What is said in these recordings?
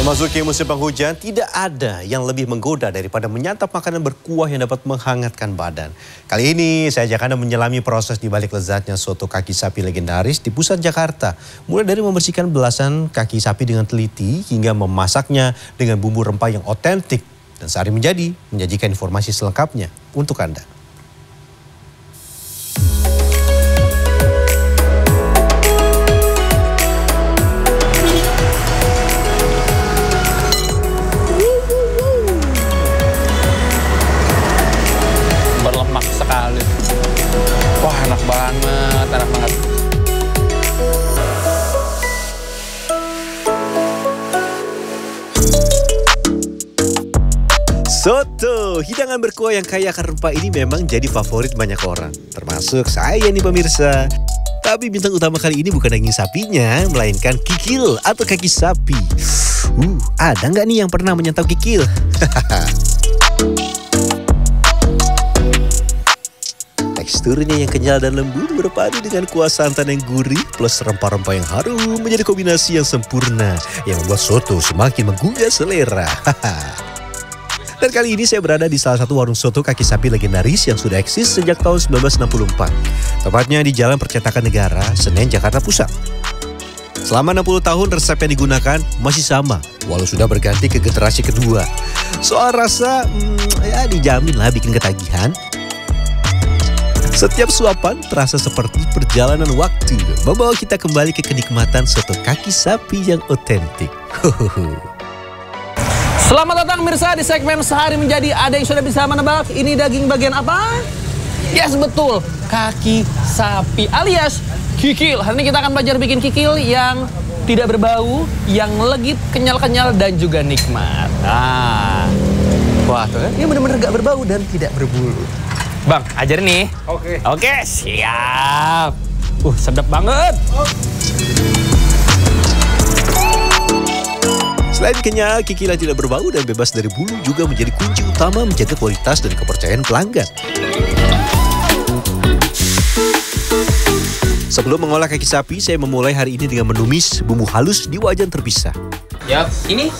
Memasuki musim penghujan, tidak ada yang lebih menggoda daripada menyantap makanan berkuah yang dapat menghangatkan badan. Kali ini saya ajak Anda menyelami proses di balik lezatnya soto kaki sapi legendaris di pusat Jakarta. Mulai dari membersihkan belasan kaki sapi dengan teliti hingga memasaknya dengan bumbu rempah yang otentik. Dan sehari menyajikan informasi selengkapnya untuk Anda. Berlemak sekali. Wah, enak banget, enak banget. Soto, hidangan berkuah yang kaya akan rempah ini memang jadi favorit banyak orang. Termasuk saya nih pemirsa. Tapi bintang utama kali ini bukan daging sapinya, melainkan kikil atau kaki sapi. Ada nggak nih yang pernah menyantap kikil? Teksturnya yang kenyal dan lembut berpadu dengan kuah santan yang gurih plus rempah-rempah yang harum menjadi kombinasi yang sempurna yang membuat soto semakin menggugah selera. Dan kali ini saya berada di salah satu warung soto kaki sapi legendaris yang sudah eksis sejak tahun 1964. Tepatnya di Jalan Percetakan Negara, Senen, Jakarta Pusat. Selama 60 tahun resep yang digunakan masih sama, walau sudah berganti ke generasi kedua. Soal rasa, ya dijamin lah bikin ketagihan. Setiap suapan terasa seperti perjalanan waktu, membawa kita kembali ke kenikmatan soto kaki sapi yang otentik. Selamat datang pemirsa di segmen Sehari Menjadi. Ada yang sudah bisa menebak ini daging bagian apa? Yes, betul, kaki sapi alias kikil. Hari ini kita akan belajar bikin kikil yang tidak berbau, yang legit, kenyal-kenyal, dan juga nikmat. Wah, tuh kan, ini benar-benar gak berbau dan tidak berbulu. Bang, ajarin nih. Oke, siap. Sedap banget. Selain kenyal, kikil yang tidak berbau dan bebas dari bulu juga menjadi kunci utama menjaga kualitas dan kepercayaan pelanggan. Sebelum mengolah kaki sapi, saya memulai hari ini dengan menumis bumbu halus di wajan terpisah. Ya, ini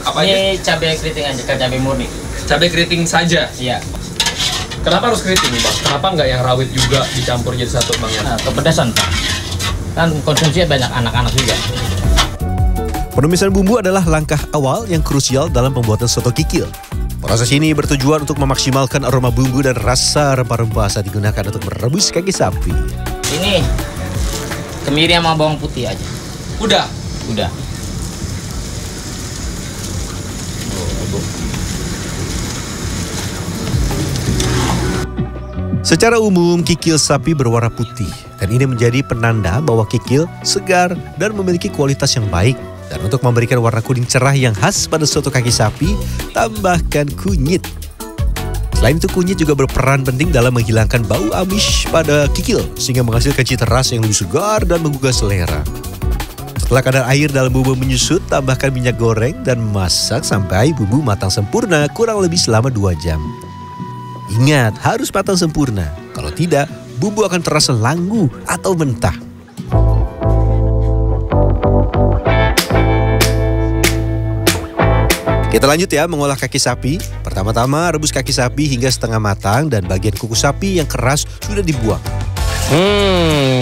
apa aja? Ini cabai keriting aja, cabai murni. Cabai keriting saja? Iya. Kenapa harus keriting, Bang? Kenapa nggak yang rawit juga dicampur jadi satu, Bang? Nah, kepedasan, Pak. Kan konsumsinya banyak anak-anak juga. Penumisan bumbu adalah langkah awal yang krusial dalam pembuatan soto kikil. Proses ini bertujuan untuk memaksimalkan aroma bumbu dan rasa rempah-rempah saat digunakan untuk merebus kaki sapi. Ini kemiri sama bawang putih aja. Udah? Udah. Secara umum, kikil sapi berwarna putih. Dan ini menjadi penanda bahwa kikil segar dan memiliki kualitas yang baik. Dan untuk memberikan warna kuning cerah yang khas pada soto kaki sapi, tambahkan kunyit. Selain itu, kunyit juga berperan penting dalam menghilangkan bau amis pada kikil, sehingga menghasilkan cita rasa yang lebih segar dan menggugah selera. Setelah kadar air dalam bumbu menyusut, tambahkan minyak goreng dan masak sampai bumbu matang sempurna kurang lebih selama 2 jam. Ingat, harus matang sempurna. Kalau tidak, bumbu akan terasa langgu atau mentah. Kita lanjut ya mengolah kaki sapi. Pertama-tama rebus kaki sapi hingga setengah matang dan bagian kuku sapi yang keras sudah dibuang.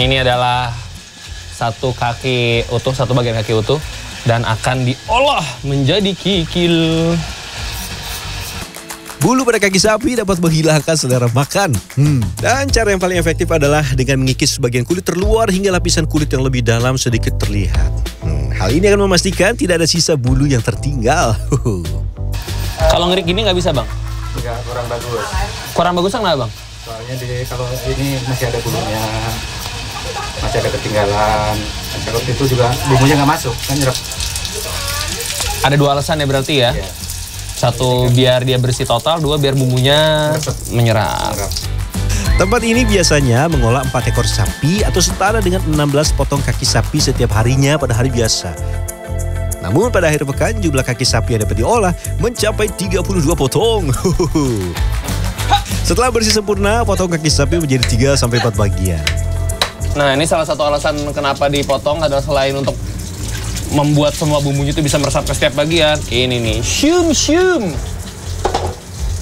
Ini adalah satu bagian kaki utuh dan akan diolah menjadi kikil. Bulu pada kaki sapi dapat menghilangkan selera makan. Dan cara yang paling efektif adalah dengan mengikis sebagian kulit terluar hingga lapisan kulit yang lebih dalam sedikit terlihat. Hal ini akan memastikan tidak ada sisa bulu yang tertinggal. Kalau ngerik gini nggak bisa, Bang? Enggak, kurang bagus. Kurang bagusnya kenapa, Bang? Soalnya kalau ini masih ada bulunya, masih ada ketinggalan. Kalau itu juga bumbunya nggak masuk, kan nyerap. Ada 2 alasan ya berarti ya? Iya. Satu, biar dia bersih total. 2, biar bumbunya menyerap. Tempat ini biasanya mengolah 4 ekor sapi atau setara dengan 16 potong kaki sapi setiap harinya pada hari biasa. Namun pada akhir pekan jumlah kaki sapi yang dapat diolah mencapai 32 potong. Setelah bersih sempurna, potong kaki sapi menjadi 3-4 bagian. Nah, ini salah satu alasan kenapa dipotong adalah selain untuk membuat semua bumbunya itu bisa meresap ke setiap bagian. Ini nih, syum.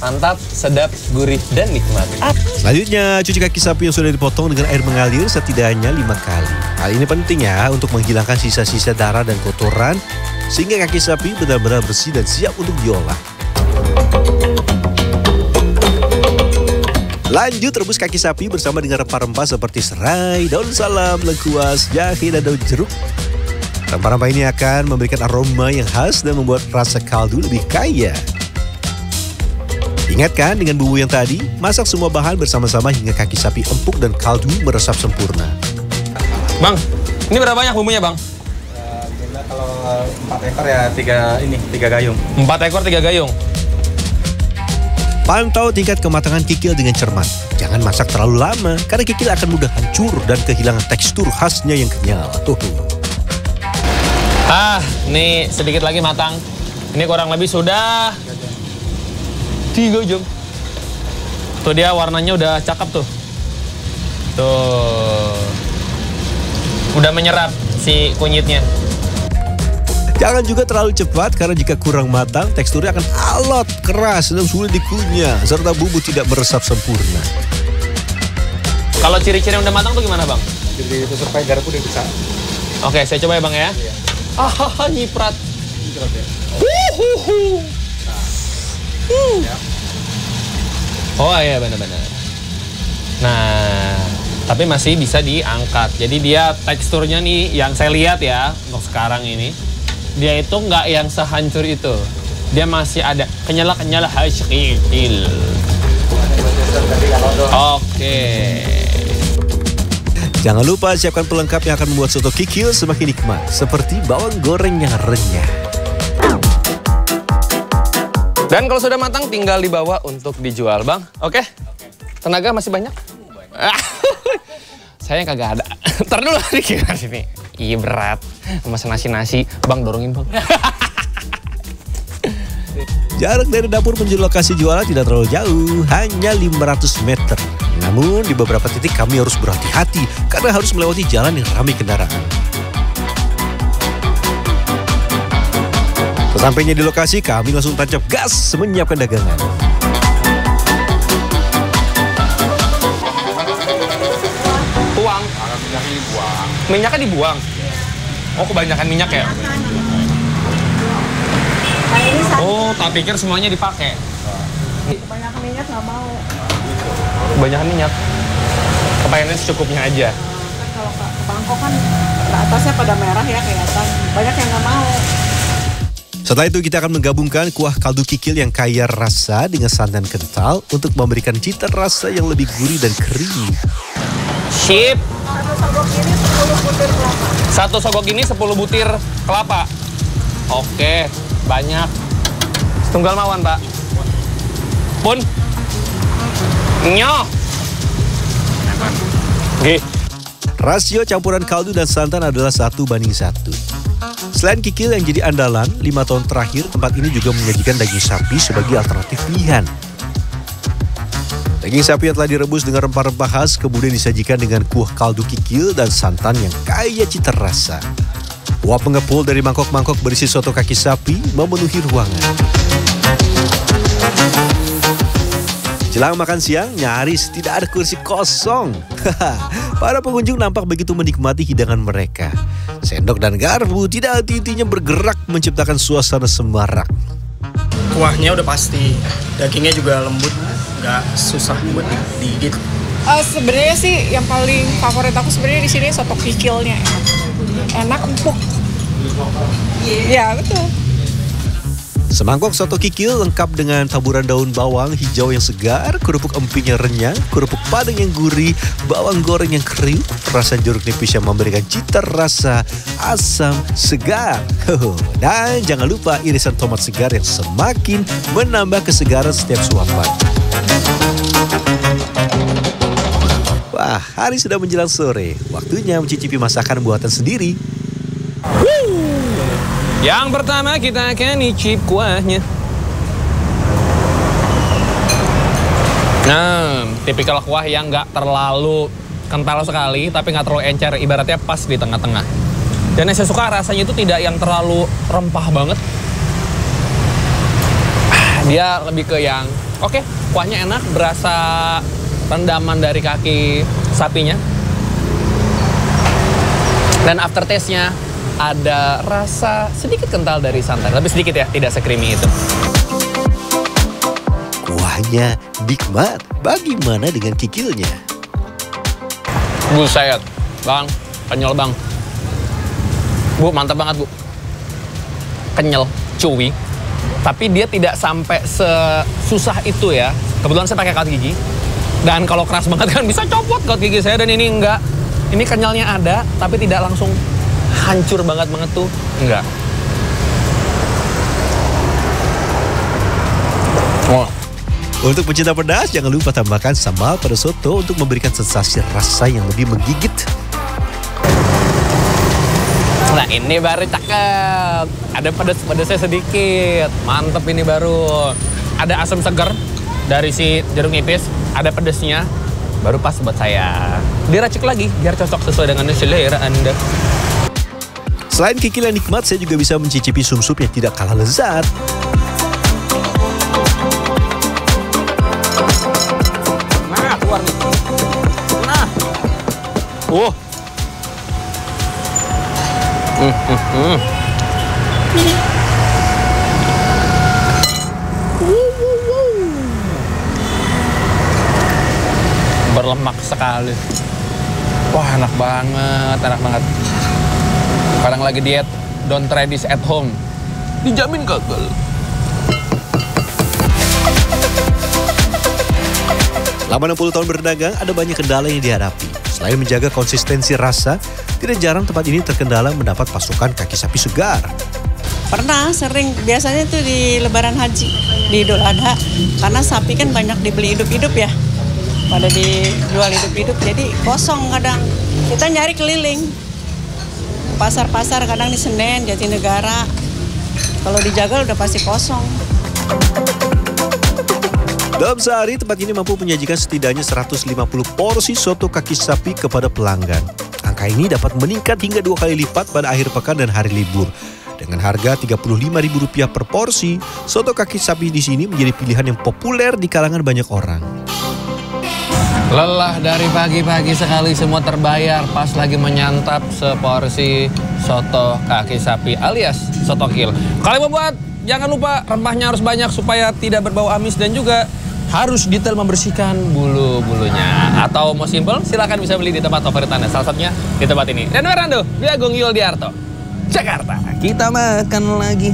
Mantap, sedap, gurih, dan nikmat. Selanjutnya, cuci kaki sapi yang sudah dipotong dengan air mengalir setidaknya 5 kali. Hal ini penting ya untuk menghilangkan sisa-sisa darah dan kotoran sehingga kaki sapi benar-benar bersih dan siap untuk diolah. Lanjut rebus kaki sapi bersama dengan rempah-rempah seperti serai, daun salam, lengkuas, jahe, dan daun jeruk. Rempah-rempah ini akan memberikan aroma yang khas dan membuat rasa kaldu lebih kaya. Ingatkan dengan bumbu yang tadi, masak semua bahan bersama-sama hingga kaki sapi empuk dan kaldu meresap sempurna. Bang, ini berapa banyak bumbunya, Bang? Kalau 4 ekor ya 3 gayung. 4 ekor 3 gayung. Pantau tingkat kematangan kikil dengan cermat. Jangan masak terlalu lama, karena kikil akan mudah hancur dan kehilangan tekstur khasnya yang kenyal. Nih sedikit lagi matang. Ini kurang lebih sudah 3 jam. Tuh dia warnanya udah cakep tuh. Tuh. Udah menyerap si kunyitnya. Jangan juga terlalu cepat karena jika kurang matang, teksturnya akan alot, keras, dan sulit dikunyah, serta bumbu tidak meresap sempurna. Kalau ciri-ciri yang udah matang tuh gimana, Bang? Jadi itu supaya garpu udah bisa. Oke, saya coba ya, Bang ya. Iya. Nyiprat. Ya. Oh iya, benar-benar. Nah, tapi masih bisa diangkat. Jadi dia teksturnya nih yang saya lihat ya untuk sekarang ini, dia itu nggak yang sehancur itu. Dia masih ada kenyala-kenyala hasil. Oke. Jangan lupa siapkan pelengkap yang akan membuat soto kikil semakin nikmat, seperti bawang goreng yang renyah. Dan kalau sudah matang tinggal dibawa untuk dijual, Bang. Oke? Tenaga masih banyak? Saya kagak ada. Ntar dulu dikira sini. Iya berat. Masak nasi-nasi. Bang dorongin, Bang. Jarak dari dapur menuju lokasi jualan tidak terlalu jauh, hanya 500 meter. Namun di beberapa titik kami harus berhati-hati karena harus melewati jalan yang ramai kendaraan. Sesampainya di lokasi, kami langsung tancap gas menyiapkan dagangan. Tuang. Minyaknya dibuang. Minyaknya dibuang? Oh, kebanyakan minyak ya? Oh, tak pikir semuanya dipakai. Kebanyakan minyak nggak mau. Kebanyakan minyak? Kepengennya secukupnya aja. Kalau ke Bangkok kan ke atasnya pada merah ya kelihatan. Banyak yang nggak mau. Setelah itu kita akan menggabungkan kuah kaldu kikil yang kaya rasa dengan santan kental untuk memberikan cita rasa yang lebih gurih dan kering. Sip. Satu sogok ini 10 butir kelapa. 1 sogok ini 10 butir kelapa. Oke, banyak. Setunggal mawon, Pak. Pun. Nyoh. Oke. Rasio campuran kaldu dan santan adalah 1:1. Selain kikil yang jadi andalan, 5 tahun terakhir tempat ini juga menyajikan daging sapi sebagai alternatif pilihan. Daging sapi yang telah direbus dengan rempah-rempah khas kemudian disajikan dengan kuah kaldu kikil dan santan yang kaya cita rasa. Uap mengepul dari mangkok-mangkok berisi soto kaki sapi memenuhi ruangan. Jelang makan siang, nyaris tidak ada kursi kosong. Para pengunjung nampak begitu menikmati hidangan mereka. Sendok dan garpu tidak henti-hentinya bergerak menciptakan suasana semarak. Kuahnya udah pasti, dagingnya juga lembut, nggak susah buat digigit. Sebenarnya sih yang paling favorit aku sebenarnya di sini soto kikilnya enak empuk. Ya betul. Semangkok soto kikil lengkap dengan taburan daun bawang hijau yang segar, kerupuk emping yang renyah, kerupuk padang yang gurih, bawang goreng yang kriuk, rasa jeruk nipis yang memberikan cita rasa asam segar. Dan jangan lupa irisan tomat segar yang semakin menambah kesegaran setiap suapan. Wah, hari sudah menjelang sore. Waktunya mencicipi masakan buatan sendiri. Yang pertama kita akan icip kuahnya. Nah, tipikal kuah yang nggak terlalu kental sekali, tapi nggak terlalu encer. Ibaratnya pas di tengah-tengah. Dan yang saya suka rasanya itu tidak yang terlalu rempah banget. Dia lebih ke yang oke, kuahnya enak, berasa rendaman dari kaki sapinya. Dan aftertaste-nya ada rasa sedikit kental dari santan. Lebih sedikit ya, tidak se-creamy itu. Kuahnya nikmat. Bagaimana dengan kikilnya? Buset, Bang. Kenyal, Bang. Bu, mantap banget, Bu. Kenyal, chewy. Tapi dia tidak sampai sesusah itu ya. Kebetulan saya pakai kawat gigi. Dan kalau keras banget kan bisa copot kawat gigi saya. Dan ini enggak. Ini kenyalnya ada, tapi tidak langsung hancur banget tuh. Enggak. Oh. Untuk pecinta pedas, jangan lupa tambahkan sambal pada soto untuk memberikan sensasi rasa yang lebih menggigit. Nah, ini baru cakep. Ada pedas-pedasnya sedikit. Mantep ini baru. Ada asam segar dari si jeruk nipis. Ada pedasnya. Baru pas buat saya. Diracik lagi biar cocok sesuai dengan selera Anda. Selain kikil yang nikmat, saya juga bisa mencicipi sumsup yang tidak kalah lezat. Nah, keluar nih. Nah. Wow. Berlemak sekali. Wah, enak banget, enak banget. Kadang lagi diet, don't try this at home. Dijamin gagal. Selama 60 tahun berdagang, ada banyak kendala yang dihadapi. Selain menjaga konsistensi rasa, tidak jarang tempat ini terkendala mendapat pasokan kaki sapi segar. Pernah, sering. Biasanya itu di Lebaran Haji, di Idul Adha. Karena sapi kan banyak dibeli hidup-hidup ya. Pada dijual hidup-hidup, jadi kosong kadang. Kita nyari keliling. Pasar-pasar kadang di Senen, Jatinegara. Kalau dijagal udah pasti kosong. Dalam sehari, tempat ini mampu menyajikan setidaknya 150 porsi soto kaki sapi kepada pelanggan. Angka ini dapat meningkat hingga 2 kali lipat pada akhir pekan dan hari libur. Dengan harga Rp35.000 per porsi, soto kaki sapi di sini menjadi pilihan yang populer di kalangan banyak orang. Lelah dari pagi-pagi sekali semua terbayar pas lagi menyantap seporsi soto kaki sapi alias soto kil. Kalian mau buat, jangan lupa rempahnya harus banyak supaya tidak berbau amis dan juga harus detail membersihkan bulu-bulunya. Atau mau simple, silakan bisa beli di tempat favorit Anda. Salah satunya di tempat ini. Dan Fernando, Dwi Agung Yuldiarto, Jakarta. Kita makan lagi.